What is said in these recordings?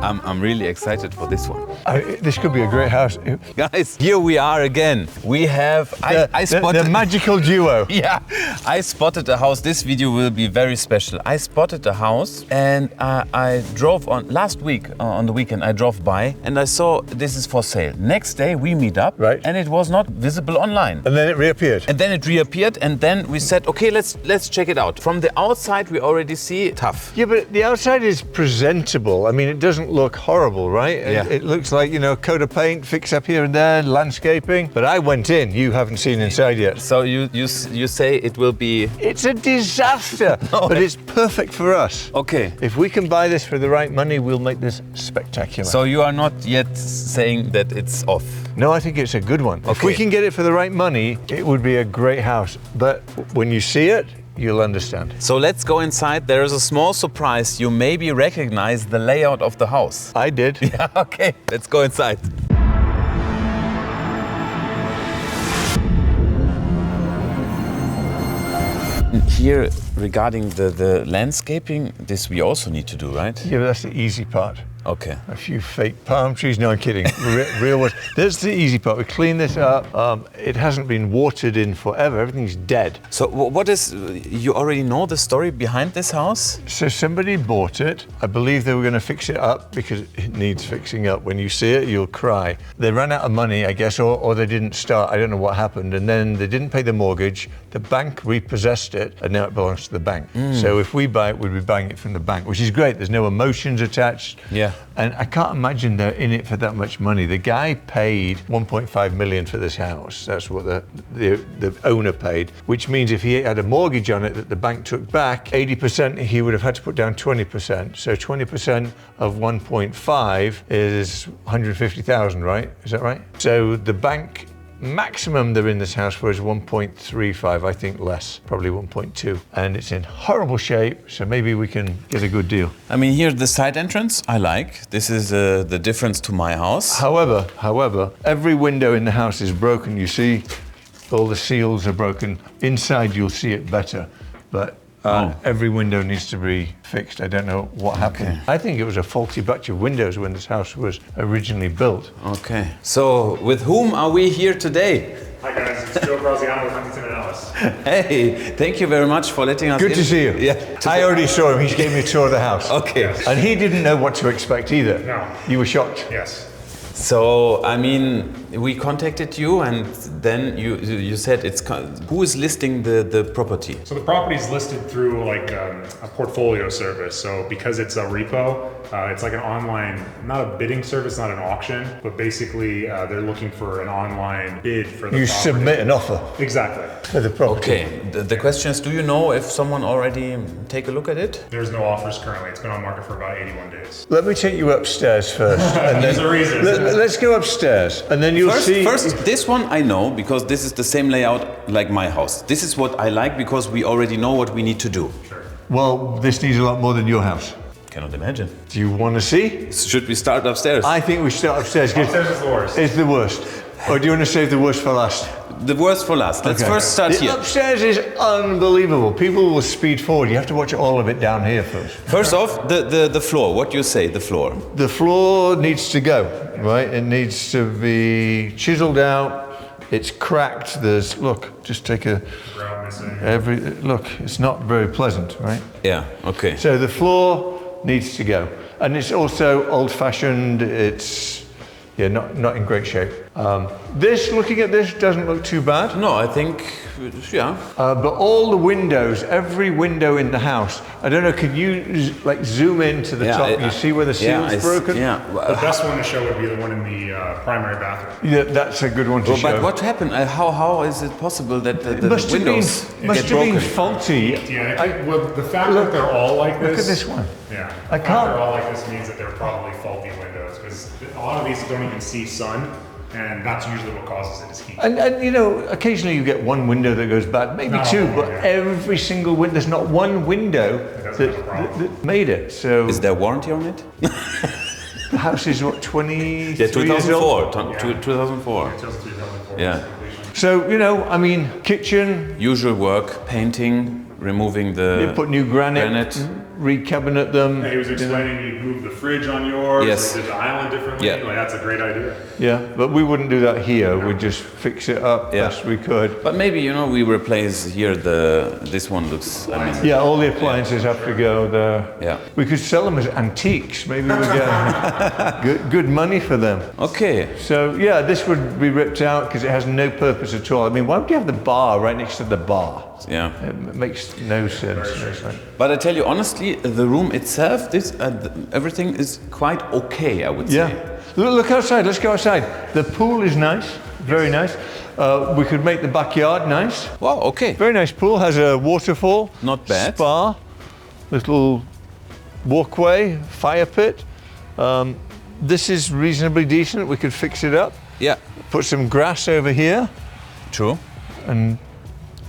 I'm really excited for this one. This could be a great house. Guys, here we are again. We have I spotted the magical duo. Yeah, I spotted a house. This video will be very special. I spotted a house and I drove on last week on the weekend. I drove by and I saw this is for sale. Next day we meet up, right, and it was not visible online. And then it reappeared. And then we said, okay, let's check it out. From the outside we already see tough. Yeah, but the outside is presentable. I mean, it doesn't look horrible, right? Yeah. It looks like, you know, coat of paint, fix up here and there, landscaping. But I went in. You haven't seen inside yet. So you say it will be... It's a disaster, but it's perfect for us. Okay. If we can buy this for the right money, we'll make this spectacular. So you are not yet saying that it's off? No, I think it's a good one. Okay. If we can get it for the right money, it would be a great house. But when you see it, you'll understand. So let's go inside. There is a small surprise. You maybe recognize the layout of the house. I did. Yeah, okay. Let's go inside. Here, regarding the landscaping, this we also need to do, right? Yeah, but that's the easy part. Okay. A few fake palm trees. No, I'm kidding. Real ones. That's the easy part. We clean this up. It hasn't been watered in forever. Everything's dead. So what is, you already know the story behind this house? So somebody bought it. I believe they were going to fix it up because it needs fixing up. When you see it, you'll cry. They ran out of money, I guess, or they didn't start. I don't know what happened. And then they didn't pay the mortgage. The bank repossessed it, and now it belongs to the bank. So if we buy it, we'd be buying it from the bank, which is great. There's no emotions attached. Yeah. And I can't imagine they're in it for that much money. The guy paid 1.5 million for this house. That's what the owner paid, which means if he had a mortgage on it that the bank took back, 80%, he would have had to put down 20%. So 20% of 1.5 is 150,000, right? Is that right? So the bank maximum they're in this house for is 1.35, I think less, probably 1.2. And it's in horrible shape, so maybe we can get a good deal. I mean, here the side entrance, I like. This is the difference to my house. However, every window in the house is broken. You see, all the seals are broken. Inside, you'll see it better, but every window needs to be fixed. I don't know what happened. I think it was a faulty batch of windows when this house was originally built. Okay. So, with whom are we here today? Hi guys, it's Joe Graziano with Huntington & Ellis. Hey, thank you very much for letting us in. Good to see you. Yeah. I already saw him. He gave me a tour of the house. Okay. Yes. And he didn't know what to expect either. No. You were shocked? Yes. So, I mean, we contacted you and then you said who is listing the property? So the property is listed through like a portfolio service. So because it's a repo, it's like an online, not a bidding service, not an auction, but basically they're looking for an online bid for the You property. submit an offer Exactly. for the property. Okay, the question is, do you know if someone already take a look at it? There's no offers currently. It's been on market for about 81 days. Let me take you upstairs first. And There's a reason. Let's go upstairs and then you'll see. First, this one I know because this is the same layout like my house. This is what I like because we already know what we need to do. Sure. Well, this needs a lot more than your house. Cannot imagine. Do you want to see? Should we start upstairs? I think we start upstairs. Upstairs is the worst. It's the worst. Or do you want to save the worst for last? The worst for last. Let's Okay. first start The here. upstairs is unbelievable. People will speed forward. You have to watch all of it down here first. First off, the floor. What you say, the floor? The floor needs to go, right? It needs to be chiseled out. It's cracked. Look, just take a, Ground missing. look, it's not very pleasant, right? Yeah, okay. So the floor needs to go. And it's also old-fashioned. It's, not in great shape. Looking at this, doesn't look too bad. No, I think, yeah. But all the windows, every window in the house, I don't know, can you zoom in to the top? You see where the seal's broken? Yeah. The best one to show would be the one in the primary bathroom. Yeah, that's a good one to show. But what happened? How is it possible that the must windows must get have been broken? faulty. Yeah, well, the fact that they're all like this. Look at this one. Yeah. I The fact can't- they're all like this means that they're probably faulty windows because a lot of these don't even see sun, and that's usually what causes it is heat. And occasionally you get one window that goes bad, maybe Not two, all, but yeah. every single window, there's not one window doesn't have a problem. that made it. So Is there warranty on it? the house is what, 23 Yeah, years old? 2004. 2004. Until 2004 Yeah. completion. So, kitchen, Usual work, painting, removing the you put new granite. recabinet them. And he was explaining you move the fridge on yours, Yes. or you did the island differently. Yeah. Like, that's a great idea. Yeah, but we wouldn't do that here. We'd just fix it up Yeah. best we could. But maybe, you know, we replace here this one looks, I mean, Yeah, all the appliances have to go there. Yeah. We could sell them as antiques. Maybe we get good money for them. okay. So yeah, this would be ripped out because it has no purpose at all. I mean, why would you have the bar right next to the bar? Yeah. It makes no sense. But I tell you honestly, the room itself, everything is quite okay, I would say. Yeah. Look outside. Let's go outside. The pool is nice, very nice. We could make the backyard nice. Wow, okay. Very nice pool. Has a waterfall. Not bad. Spa. Little walkway, fire pit. This is reasonably decent. We could fix it up. Yeah, Put some grass over here true. and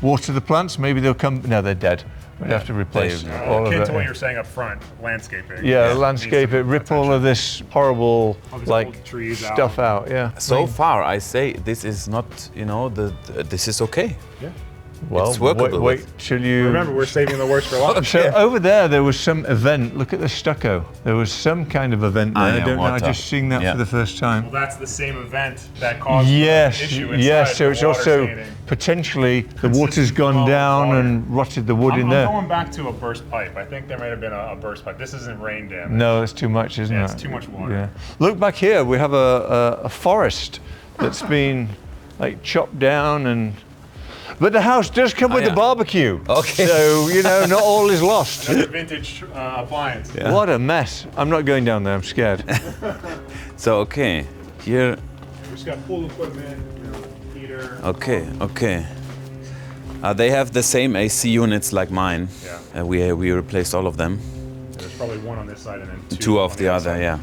water the plants. Maybe they'll come. No, they're dead. We'd have to replace all of Akin it. to what you're saying up front, landscaping. Yeah, landscape it. Rip all of this horrible All these like old trees stuff out. Yeah. So far, I say this is not, you know, this is okay. Yeah. Well, It's workable wait. with- Shall you? Remember, we're saving the worst for last. So over there was some event. Look at the stucco. There was some kind of event there. Ah, yeah, I don't know. water. I just seen that Yeah. for the first time. Well, that's the same event that caused Yes, the issue inside. yes. So the it's water also staining. potentially the water's gone Well, down water. and rotted the wood in I'm there. going back to a burst pipe. I think there might have been a burst pipe. This isn't rain damage. No, that's too much, isn't Yeah, it? it's too much water. Yeah. Look back here. We have a forest that's been like chopped down and. But the house does come with yeah. a barbecue. Okay. So, you know, not all is lost. Another vintage appliance. Yeah. What a mess. I'm not going down there. I'm scared. So, okay, here, We just got pool equipment, heater. okay. They have the same AC units like mine. Yeah. We replaced all of them. There's probably one on this side and then Two on of the other, side. yeah.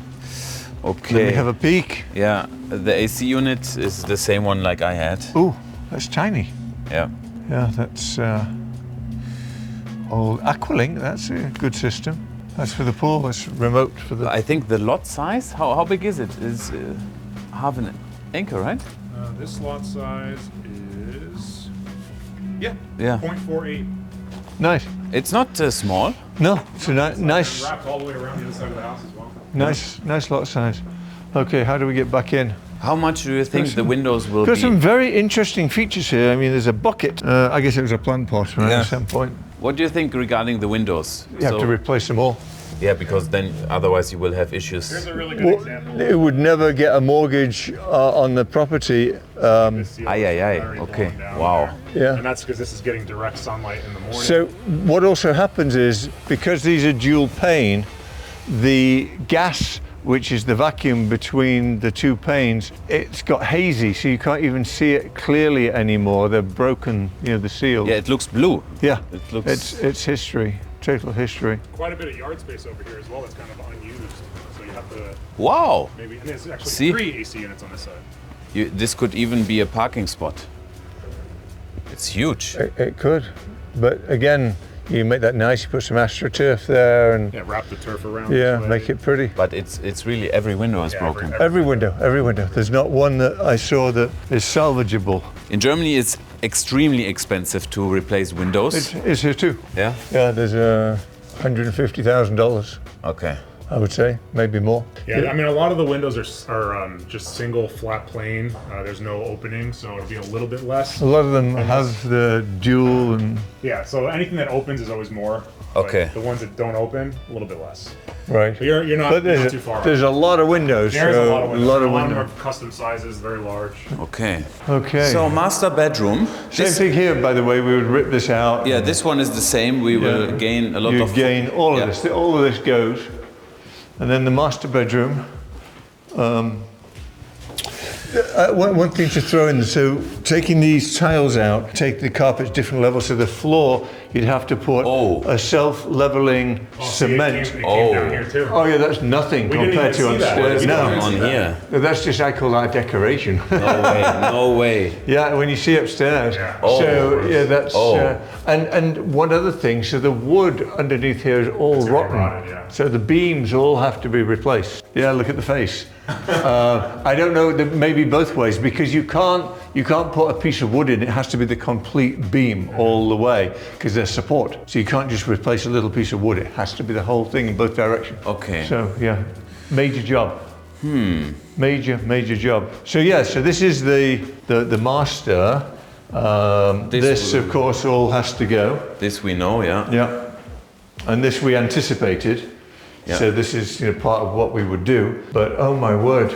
Let me Okay. have a peek. Yeah, the AC unit is the same one like I had. Ooh, that's tiny. Yeah. Yeah, that's old Aqualink. That's a good system. That's for the pool. That's remote for the. I think the lot size, how big is it? Is half an acre, right? This lot size is, yeah, Yeah. 0.48. Nice. It's not small. No, it's a nice, Wrapped all the way around the other side of the house as well. nice lot size. Okay, how do we get back in? How much do you think the windows will Got be? some very interesting features here. I mean, there's a bucket. I guess it was a plant pot, right? Yeah. At some point, What do you think regarding the windows? you have to replace them all. Yeah, because then otherwise you will have issues. Here's a really good Well, example. it would never get a mortgage on the property. This seal Aye, aye, is aye. very Okay. blown down Wow. there. Yeah. And that's because this is getting direct sunlight in the morning. So what also happens is, because these are dual pane, the gas, which is the vacuum between the two panes, it's got hazy, so you can't even see it clearly anymore. They're broken, you know, the seals. Yeah, it looks blue. Yeah. It looks. It's history, total history. Quite a bit of yard space over here as well that's kind of unused. So you have to Wow. maybe, and there's actually See? 3 AC units on this side. This could even be a parking spot. It's huge. It could, but again, you make that nice. You put some AstroTurf there, and Yeah, wrap the turf around. yeah, this way. make it pretty. But it's really every window is Yeah, broken. Every window, every window. There's not one that I saw that is salvageable. In Germany, it's extremely expensive to replace windows. It's here too. Yeah. Yeah, there's $150,000, Okay. I would say, maybe more. Yeah, I mean, a lot of the windows are just single flat plane. There's no opening, so it'll be a little bit less. A lot of them have the dual and Yeah, so anything that opens is always more. but Okay. The ones that don't open, a little bit less. right. But you're not, But not too far. there's a lot of windows. There's so a lot of windows. A lot of them windows. are custom sizes, very large. Okay. Okay. So master bedroom. Same This- thing here, by the way. We would rip this out. yeah, this one is the same. We will Yeah. gain a lot You of. gain all Yeah. of this. All of this goes, and then the master bedroom. One thing to throw in, so taking these tiles out, take the carpets different levels, so the floor you'd have to put Oh. a self-leveling cement. It came down here too. Oh yeah, that's nothing We didn't compared to even see that. upstairs. We No, didn't on see that. here. that's just, I call that decoration. No way. No way. Yeah, when you see upstairs. Yeah. So yeah, that's Oh. and one other thing. So the wood underneath here is all It's gonna be rotten. rotted, yeah. So the beams all have to be replaced. Yeah, look at the face. I don't know, maybe both ways, because you can't put a piece of wood in, it has to be the complete beam all the way, because there's support. So you can't just replace a little piece of wood, it has to be the whole thing in both directions. Okay. So yeah, major job. Major job. So yeah, so this is the master. This of course all has to go. This we know, yeah. Yeah. And this we anticipated. Yeah. So this is part of what we would do. But oh my word,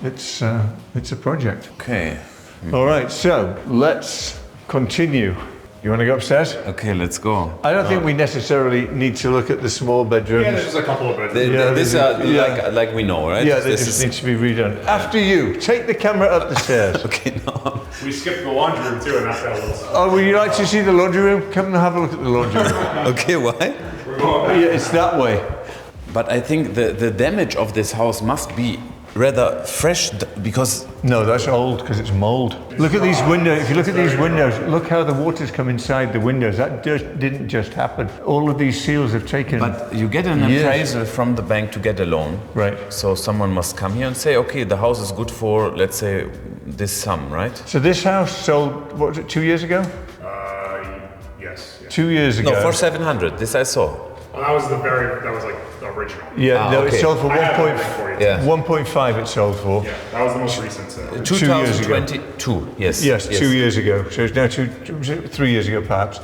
it's a project. Okay. All right, so let's continue. You want to go upstairs? Okay, let's go. I don't think we necessarily need to look at the small bedrooms. Yeah, there's just a couple of bedrooms. These are like we know, right? Yeah, they just need to be redone. After you, take the camera up the stairs. Okay, no. We skipped the laundry room too, and that's got a little. Oh, would you like to see the laundry room? Come and have a look at the laundry room. Okay, why? Yeah, it's that way. But I think the damage of this house must be rather fresh because... No, that's old because it's mold. Look at these windows. If you look at these windows, look how the water's come inside the windows. That didn't just happen. All of these seals have taken... But you get an appraisal from the bank to get a loan. Right. So someone must come here and say, okay, the house is good for, let's say, this sum, right? So this house sold, what was it, 2 years ago? Yes. 2 years ago. No, for 700. This I saw. Well, that was like the original. Yeah, no, okay. it sold for I have everything for you. Yeah. 1.5 it sold for. Yeah, that was the most recent sale. 2022, yes. Yes, 2 years ago. So it's now 3 years ago perhaps.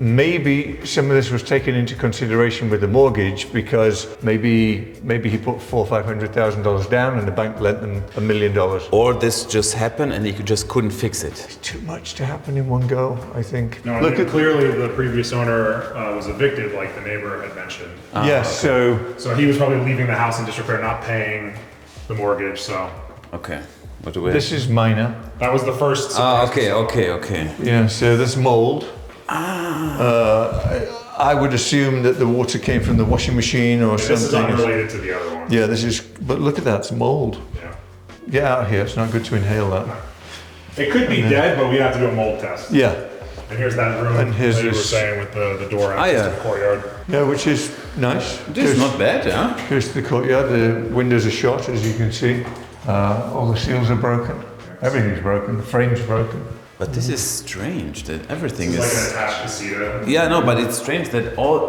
Maybe some of this was taken into consideration with the mortgage because maybe he put $400,000 or $500,000 down and the bank lent them $1 million. Or this just happened and he just couldn't fix it. It's too much to happen in one go, I think. No, I mean, clearly the previous owner was evicted, like the neighbor had mentioned. Yes, okay. So he was probably leaving the house in disrepair, not paying the mortgage. So. Okay. What do we? This is minor. That was the first. Okay. Yeah, so there's mold. I would assume that the water came from the washing machine or something. This is unrelated to the other one. Yeah, this is, but look at that, it's mold. Yeah. Get out of here, it's not good to inhale that. It could be dead, but we have to do a mold test. Yeah. And here's that room And here's that you were this- saying with the door out to the courtyard. Yeah, which is nice. This is not bad, yeah? Here's the courtyard, the windows are shot as you can see. All the seals are broken. Everything's broken, the frame's broken. But this is strange that everything It's is... like an attached casita. Yeah, no, but it's strange that all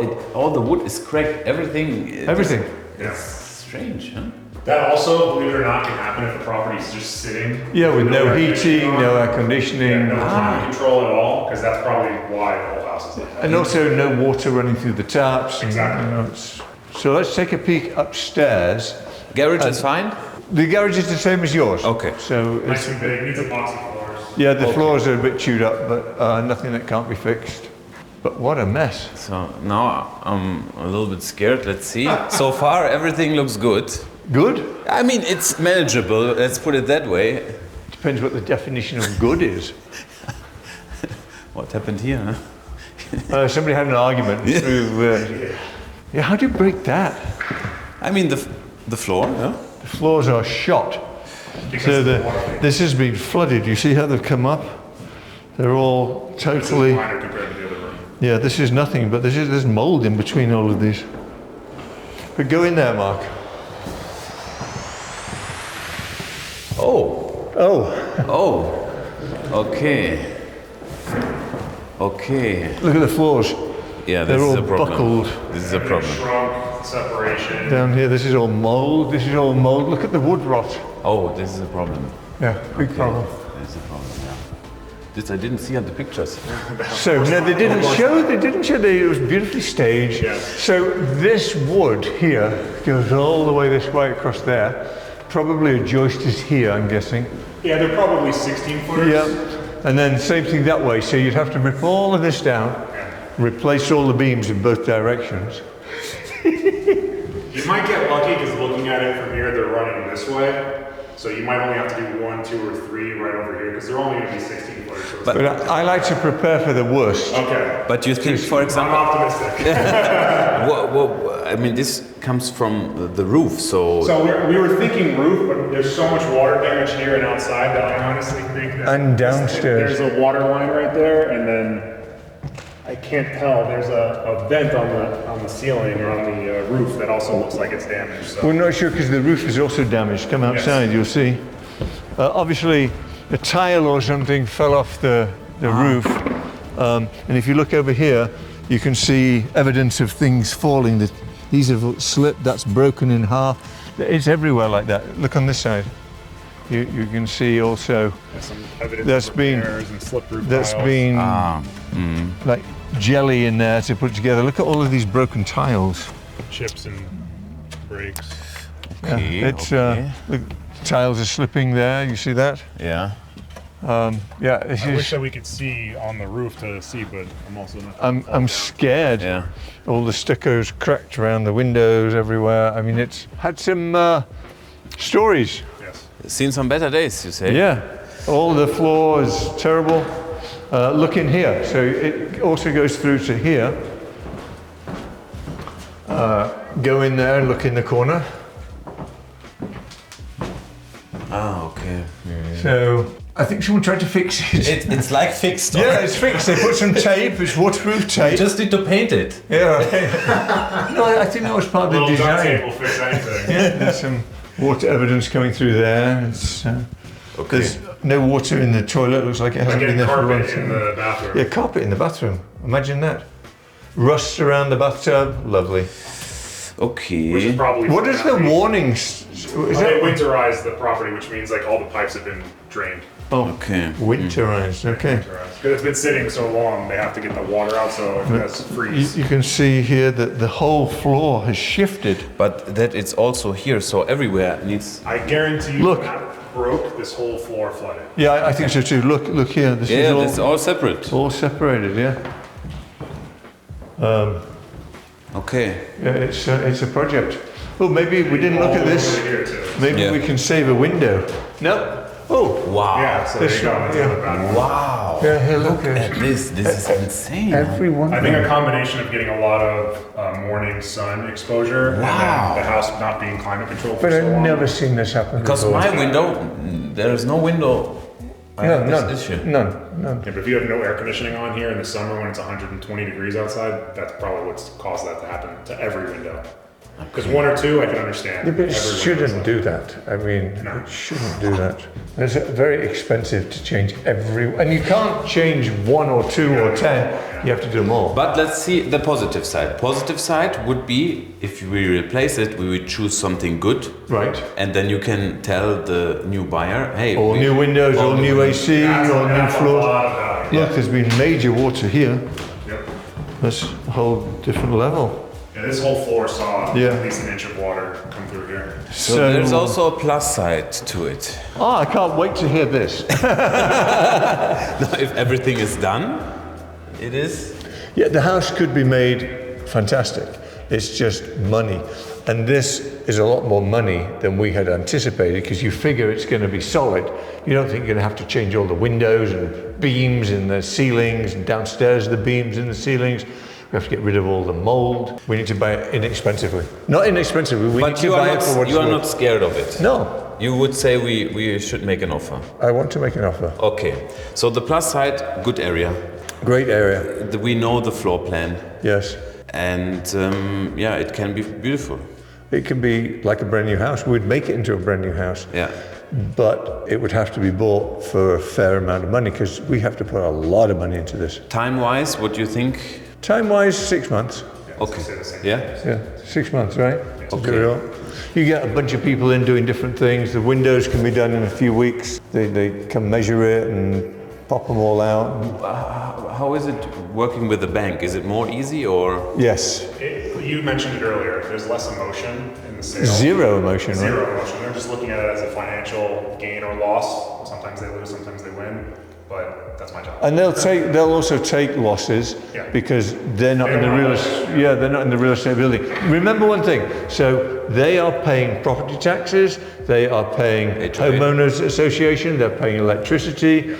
the wood is cracked. Everything. Everything. Yeah. Strange, huh? That also, believe it or not, can happen if the property is just sitting. Yeah, with no air heating, conditioning on. no air conditioning. Yeah, no climate control at all, because that's probably why the whole house is like that. And also no water running through the taps. And, Exactly. so let's take a peek upstairs. Garage is fine? The garage is the same as yours. Okay. So Nice it's, and big, needs epoxy floors. yeah, the floors are a bit chewed up, but nothing that can't be fixed. But what a mess. So now I'm a little bit scared. Let's see. So far, everything looks good. Good? I mean, it's manageable. Let's put it that way. Depends what the definition of good is. What happened here? Huh? Somebody had an argument through. Yeah, how do you break that? I mean, the floor. Yeah? The floors are shot. Because So of the water. this has been flooded. You see how they've come up? They're all totally. Minor compared to the other room. Yeah, this is nothing, but there's mold in between all of these. But go in there, Mark. Oh. Okay. Okay. Look at the floors. Yeah, They're this is all a problem. buckled. This is a problem. Shrunk, separation. Down here, this is all mold. This is all mold. Look at the wood rot. Oh, this is a problem. Yeah, big problem. This is a problem. Yeah. This I didn't see on the pictures. So no, they didn't show. It was beautifully staged. Yeah. So this wood here goes all the way this way across there. Probably a joist is here, I'm guessing. Yeah, they're probably 16-footers. Yeah. And then same thing that way. So you'd have to rip all of this down, replace all the beams in both directions. You might get lucky because looking at it from here, they're running this way. So you might only have to do 1, 2, or 3 right over here because they're only going to be 16-footers. So But- But I like to prepare for the worst. okay. But you think, for I'm example, optimistic. I mean, this comes from the roof, so... So we were thinking roof, but there's so much water damage here and outside that I honestly think that... And downstairs. There's a water line right there, and then I can't tell. There's a vent on the ceiling or on the roof that also looks like it's damaged. So. We're not sure because the roof is also damaged. Come outside, you'll see. Obviously, a tile or something fell off the roof. And if you look over here, you can see evidence of things falling. These have slipped, that's broken in half. It's everywhere like that. Look on this side. You can see also some evidence of repairs and slip roof that's tiles. been like jelly in there to put together. Look at all of these broken tiles. Chips and breaks. Okay, The tiles are slipping there. You see that? Yeah. I wish that we could see on the roof to see, but I'm also not. I'm scared. Yeah. All the stucco's cracked around the windows everywhere. I mean, it's had some stories. Yes. Seen some better days, you say? Yeah. All the floor is terrible. Look in here. So it also goes through to here. Go in there and look in the corner. Ah, okay. So I think someone tried to fix it. It's like fixed. Yeah, it's fixed. They put some tape. It's waterproof tape. Just need to paint it. Yeah. No, I think that was part of the Little duct tape design. will fix anything. Yeah, there's some water evidence coming through there. It's, Okay. There's no water in the toilet. Looks like it hasn't been Again, there for a long carpet in time. the bathroom. Yeah, carpet in the bathroom. Imagine that. Rust around the bathtub. Lovely. Okay. Which is probably What is the warning? They winterized the property, which means like all the pipes have been drained. Oh, Okay. winterized. Okay. Because it's been sitting so long, they have to get the water out so it doesn't freeze. You can see here that the whole floor has shifted. But that it's also here, so everywhere needs. I guarantee you, Look. when that broke, this whole floor flooded. Yeah, I think so too. Look here. This Yeah, is it's all separate. all separated. Yeah. Okay. Yeah, it's a project. Oh, maybe we didn't look at this. Over here too. Maybe Yeah. we can save a window. No. Oh. Wow. Yeah, so there you go. That's Yeah. the bathroom. Wow. Yeah, here, look At this is insane. Everyone. I think a combination of getting a lot of morning sun exposure Wow. and then the house not being climate controlled for But so I've long. never seen this happen Because before. my window, there is no window. I No, have none. this issue. None. Yeah, but if you have no air conditioning on here in the summer when it's 120 degrees outside, that's probably what's caused that to happen to every window. Because one or two, I can understand. Yeah, but it Every shouldn't window's do that. I mean, No. it shouldn't do that. It's very expensive to change and you can't change one or two or 10. You have to do them all. But let's see the positive side. Positive side would be if we replace it, we would choose something good, Right. and then you can tell the new buyer, hey, All new windows, all new AC, That's all new a floor. lot of value. Look, there's been major water here. Yep. That's a whole different level. Yeah, this whole floor saw Yeah. at least an inch of water come through here. So there's also a plus side to it. Oh, I can't wait to hear this. If everything is done, it is. Yeah, the house could be made fantastic. It's just money. And this is a lot more money than we had anticipated because you figure it's going to be solid. You don't think you're going to have to change all the windows and beams in the ceilings and downstairs the beams in the ceilings. We have to get rid of all the mold. We need to buy it inexpensively. Not inexpensively, we need But to you buy are it for what you it's are worth. not scared of it. No, You would say we should make an offer. I want to make an offer. Okay. So the plus side, good area. Great area, We know the floor plan, yes. and yeah, it can be beautiful. It can be like a brand new house. We'd make it into a brand new house. Yeah. But it would have to be bought for a fair amount of money because we have to put a lot of money into this. Time-wise, what do you think? Time-wise, 6 months. Okay. Say the same. Yeah. Yeah, 6 months, right? To Okay. do it all. You get a bunch of people in doing different things. The windows can be done in a few weeks. They can measure it and pop them all out. How is it working with the bank? Is it more easy or? Yes, You mentioned it earlier. There's less emotion in the sale. zero emotion, right? Zero emotion. They're just looking at it as a financial gain or loss. Sometimes they lose, sometimes they win. But that's my job. And they'll also take losses Yeah. because they're not They in the don't real want estate. Yeah, they're not in the real estate building. Remember one thing. So they are paying property taxes. They are paying HOA. homeowners association. They're paying electricity.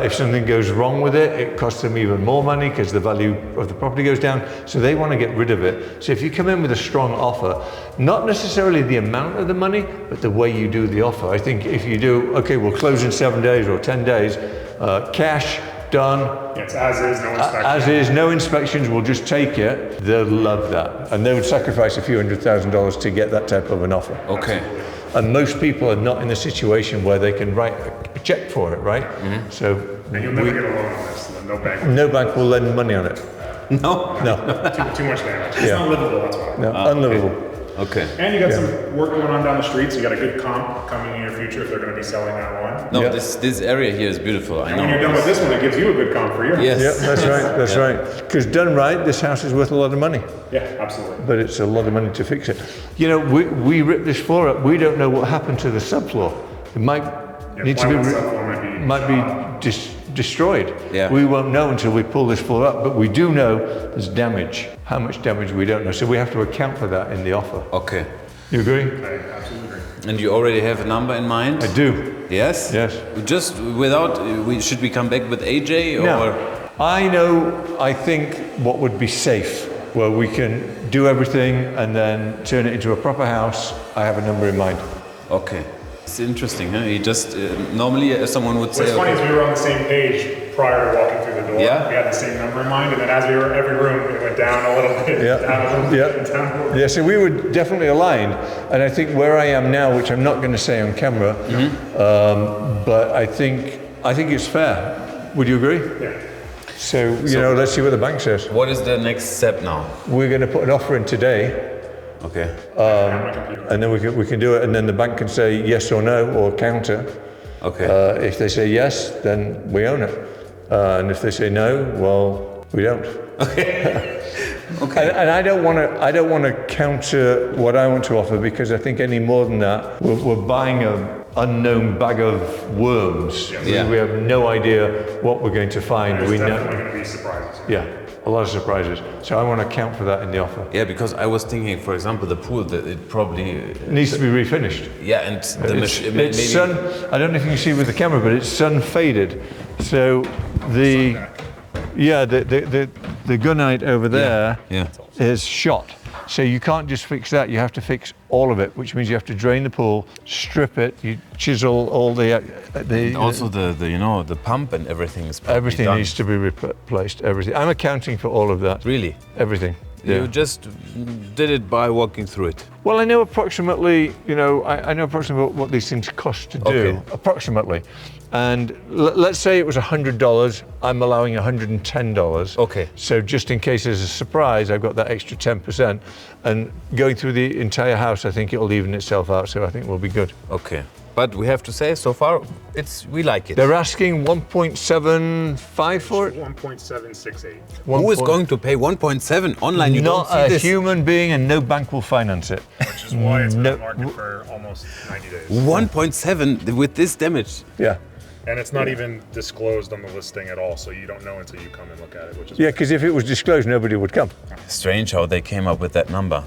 If something goes wrong with it, it costs them even more money because the value of the property goes down. So they want to get rid of it. So if you come in with a strong offer, not necessarily the amount of the money, but the way you do the offer. I think if you do, okay, we'll close in 7 days or 10 days, cash, done. It's as is, no inspection. As is, no inspections, we'll just take it. They'll love that. And they would sacrifice a few $100,000 to get that type of an offer. Okay. And most people are not in a situation where they can write a check for it, right? So And you'll never get a loan on this. no bank will lend money on it. No? No, Too much damage. It's not livable, that's why. no, unlivable. Okay. And you got some work going on down the street, so you got a good comp coming in your future if they're going to be selling that one. No, Yeah. this area here is beautiful. I And know. when you're done with this one, it gives you a good comp for your house. Yes. Yeah, that's right, that's right. Because done right, this house is worth a lot of money. Yeah, absolutely. But it's a lot of money to fix it. You know, we ripped this floor up. We don't know what happened to the subfloor. It might need to be Subfloor might be destroyed. Yeah. We won't know until we pull this floor up, but we do know there's damage. How much damage we don't know. So we have to account for that in the offer. Okay. You agree? I absolutely agree. And you already have a number in mind? I do. Yes? Yes. Just without, should we come back with AJ or? No. I know, I think what would be safe, where we can do everything and then turn it into a proper house. I have a number in mind. Okay. It's interesting, huh? You just, normally someone would say, What's funny is we were on the same page prior to walking through the door. Yeah. We had the same number in mind, and then as we were every room, it went down a little bit, Yeah. down a little Yeah. bit, down a little bit. Yeah, so we were definitely aligned, and I think where I am now, which I'm not going to say on camera, but I think it's fair. Would you agree? Yeah. So you know, let's see what the bank says. what is the next step now? We're going to put an offer in today, Okay. and then we can do it, and then the bank can say yes or no or counter. Okay. If they say yes, then we own it, and if they say no, well, we don't. Okay. And I don't want to counter what I want to offer, because I think any more than that, we're buying an unknown bag of worms. Yeah. We have no idea what we're going to find. There's We definitely know, going to be surprises. yeah, a lot of surprises. So I want to account for that in the offer. Yeah, because I was thinking, for example, the pool, that it probably, It needs to be refinished. yeah, and the machine, maybe. It's sun. I don't know if you can see with the camera, but it's sun faded. So the the gunite over there Yeah. is shot. So you can't just fix that. You have to fix all of it, which means you have to drain the pool, strip it, you chisel all the And also the you know, the pump and everything is probably everything done. needs to be replaced. Everything. I'm accounting for all of that. Really? Everything. You Yeah. just did it by walking through it. Well, I know approximately, you know, I know approximately what these things cost to do, Okay. approximately. And let's say it was $100, I'm allowing $110. Okay. So just in case there's a surprise, I've got that extra 10%. And going through the entire house, I think it'll even itself out, so I think we'll be good. Okay. But we have to say, so far, we like it. They're asking 1.75 for it? 1.768. Who is going to pay 1.7 online? You Not don't see a this. human being, and no bank will finance it. Which is why it's been No. on the market for almost 90 days. 1.7 with this damage. Yeah. And it's not even disclosed on the listing at all, so you don't know until you come and look at it, which is Yeah, because if it was disclosed, nobody would come. Strange how they came up with that number.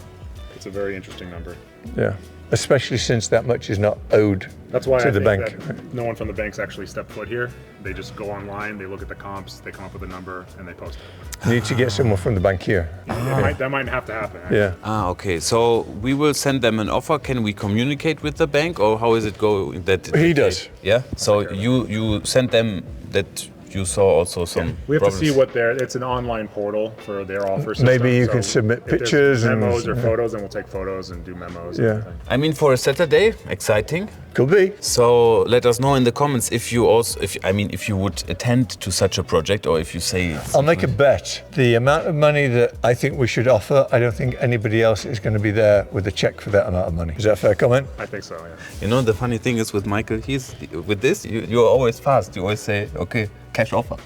it's a very interesting number. Yeah. Especially since that much is not owed That's why to I the think bank. that no one from the banks actually stepped foot here. They just go online, they look at the comps, they come up with a number, and they post it. Need to get someone from the bank here. That might have to happen. Actually. Yeah. Ah, okay. So we will send them an offer. Can we communicate with the bank, or how is it going? He does. Yeah. So you send them that you saw also some. We have problems. to see what it's an online portal for their offer system. Maybe you so can submit if there's pictures and- memos or photos, and we'll take photos and do memos. Yeah. And everything. I mean, for a Saturday, exciting. Could be. So let us know in the comments if you also, if you would attend to such a project, or if you say. I'll make a bet. The amount of money that I think we should offer, I don't think anybody else is going to be there with a check for that amount of money. Is that a fair comment? I think so. Yeah. You know, the funny thing is with Michael, he's with this. You're always fast. You always say, okay, cash offer.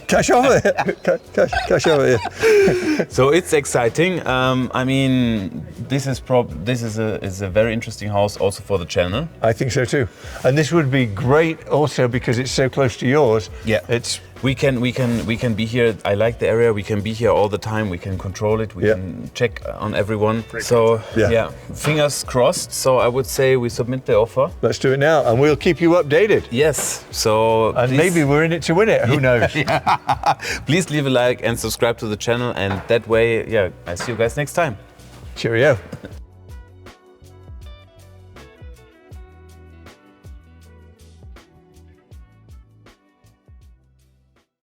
Cash over. Cash over. Yeah. So it's exciting. I mean, this is a very interesting house also for the channel. I think so too. And this would be great also because it's so close to yours. Yeah. It's We can be here. I like the area. We can be here all the time. We can control it. We Yeah. can check on everyone. Great So Yeah. fingers crossed. So I would say we submit the offer. let's do it now, and we'll keep you updated. Yes. So And please- maybe we're in it to win it. Who knows? please leave a like and subscribe to the channel. And that way, I see you guys next time. Cheerio.